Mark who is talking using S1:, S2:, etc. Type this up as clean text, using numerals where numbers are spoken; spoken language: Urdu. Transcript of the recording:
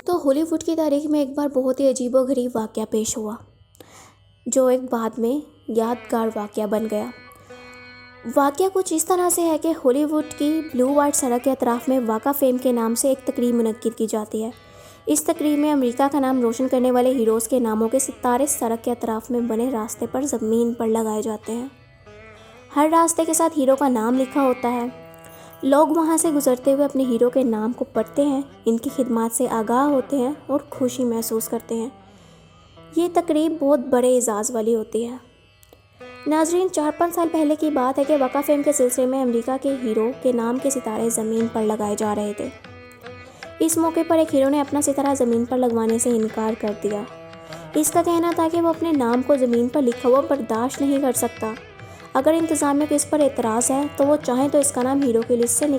S1: تو ہالی ووڈ کی تاریخ میں ایک بار بہت ہی عجیب و غریب واقعہ پیش ہوا جو ایک بعد میں یادگار واقعہ بن گیا۔ واقعہ کچھ اس طرح سے ہے کہ ہالی ووڈ کی بلیو وائٹ سڑک کے اطراف میں واقع فیم کے نام سے ایک تقریب منعقد کی جاتی ہے۔ اس تقریب میں امریکہ کا نام روشن کرنے والے ہیروز کے ناموں کے ستارے سڑک کے اطراف میں بنے راستے پر زمین پر لگائے جاتے ہیں۔ ہر راستے کے ساتھ ہیرو کا نام لکھا ہوتا ہے۔ لوگ وہاں سے گزرتے ہوئے اپنے ہیرو کے نام کو پڑھتے ہیں، ان کی خدمات سے آگاہ ہوتے ہیں اور خوشی محسوس کرتے ہیں۔ یہ تقریب بہت بڑے اعزاز والی ہوتی ہے۔ ناظرین، 4-5 سال پہلے کی بات ہے کہ واقع فیم کے سلسلے میں امریکہ کے ہیرو کے نام کے ستارے زمین پر لگائے جا رہے تھے۔ اس موقع پر ایک ہیرو نے اپنا ستارہ زمین پر لگوانے سے انکار کر دیا۔ اس کا کہنا تھا کہ وہ اپنے نام کو زمین پر لکھا ہوا برداشت نہیں کر سکتا۔ اگر انتظامیہ کو اس پر اعتراض ہے تو وہ چاہیں تو اس کا نام ہیرو کی لسٹ سے نکال